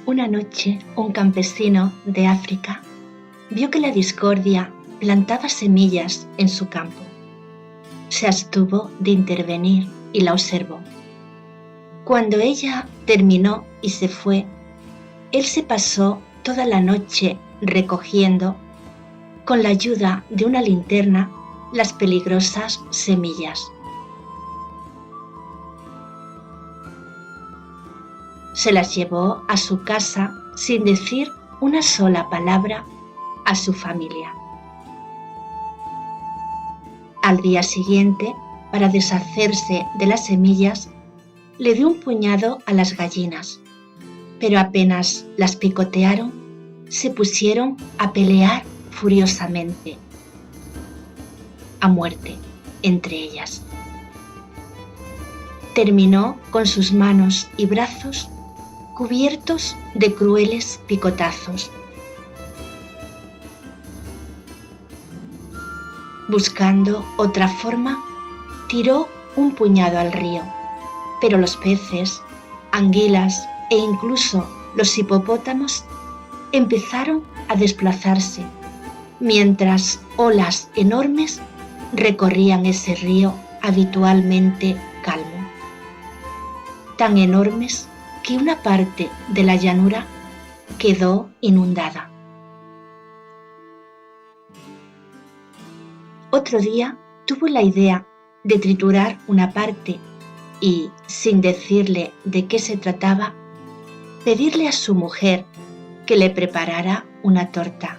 Una noche, un campesino de África vio que la discordia plantaba semillas en su campo. Se abstuvo de intervenir y la observó. Cuando ella terminó y se fue, él se pasó toda la noche recogiendo, con la ayuda de una linterna, las peligrosas semillas. Se las llevó a su casa sin decir una sola palabra a su familia. Al día siguiente, para deshacerse de las semillas, le dio un puñado a las gallinas, pero apenas las picotearon, se pusieron a pelear furiosamente, a muerte entre ellas. Terminó con sus manos y brazos cubiertos de crueles picotazos. Buscando otra forma, tiró un puñado al río, pero los peces, anguilas e incluso los hipopótamos empezaron a desplazarse, mientras olas enormes recorrían ese río habitualmente calmo. Tan enormes que una parte de la llanura quedó inundada. Otro día tuvo la idea de triturar una parte y, sin decirle de qué se trataba, pedirle a su mujer que le preparara una torta.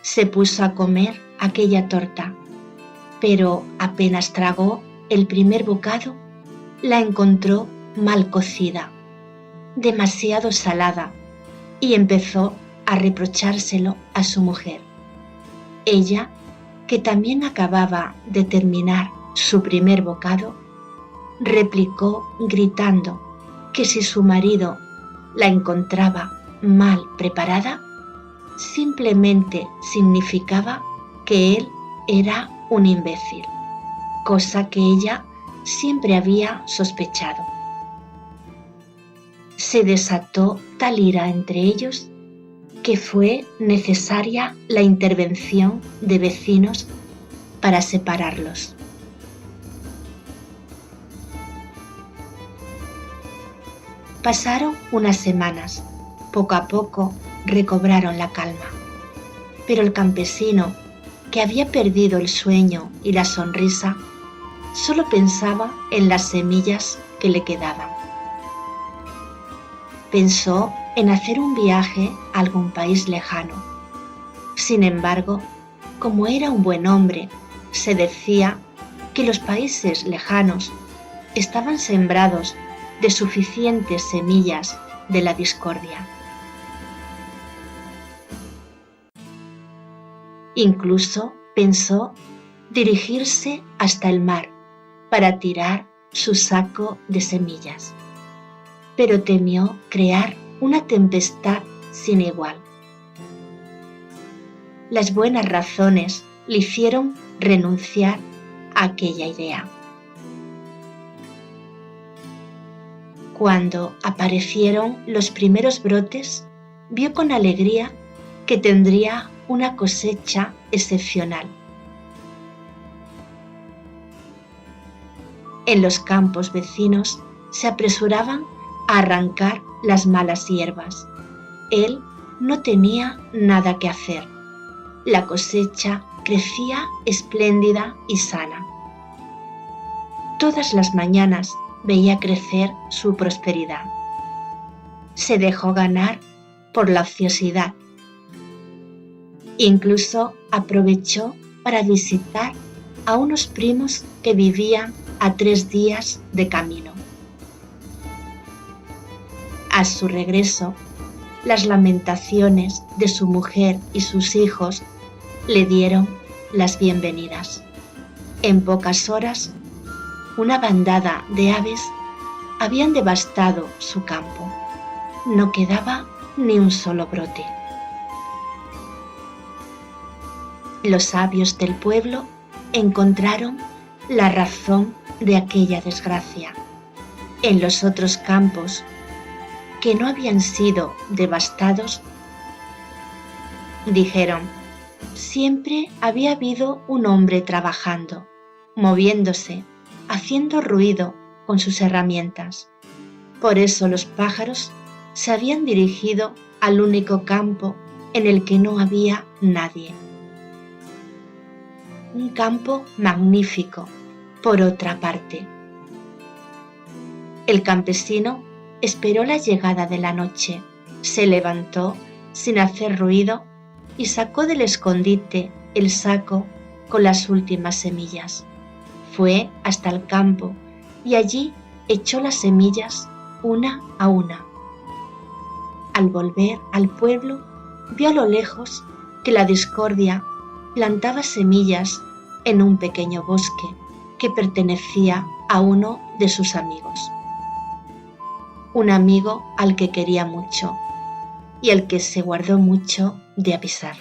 Se puso a comer aquella torta, pero apenas tragó el primer bocado, la encontró mal cocida, demasiado salada, y empezó a reprochárselo a su mujer. Ella, que también acababa de terminar su primer bocado, replicó gritando que si su marido la encontraba mal preparada, simplemente significaba que él era un imbécil, cosa que ella siempre había sospechado. Se desató tal ira entre ellos que fue necesaria la intervención de vecinos para separarlos. Pasaron unas semanas. Poco a poco recobraron la calma, pero el campesino, que había perdido el sueño y la sonrisa, solo pensaba en las semillas que le quedaban. Pensó en hacer un viaje a algún país lejano. Sin embargo, como era un buen hombre, se decía que los países lejanos estaban sembrados de suficientes semillas de la discordia. Incluso pensó dirigirse hasta el mar para tirar su saco de semillas, pero temió crear una tempestad sin igual. Las buenas razones le hicieron renunciar a aquella idea. Cuando aparecieron los primeros brotes, vio con alegría que tendría una cosecha excepcional. En los campos vecinos se apresuraban a arrancar las malas hierbas. Él no tenía nada que hacer. La cosecha crecía espléndida y sana. Todas las mañanas veía crecer su prosperidad. Se dejó ganar por la ociosidad. Incluso aprovechó para visitar a unos primos que vivían a 3 días de camino. A su regreso, las lamentaciones de su mujer y sus hijos le dieron las bienvenidas. En pocas horas, una bandada de aves habían devastado su campo. No quedaba ni un solo brote. Los sabios del pueblo encontraron la razón de aquella desgracia. En los otros campos que no habían sido devastados, dijeron: siempre había habido un hombre trabajando, moviéndose, haciendo ruido con sus herramientas. Por eso los pájaros se habían dirigido al único campo en el que no había nadie. Un campo magnífico, por otra parte. El campesino esperó la llegada de la noche, se levantó sin hacer ruido y sacó del escondite el saco con las últimas semillas. Fue hasta el campo y allí echó las semillas una a una. Al volver al pueblo, vio a lo lejos que la discordia plantaba semillas en un pequeño bosque que pertenecía a uno de sus amigos. Un amigo al que quería mucho y al que se guardó mucho de avisar.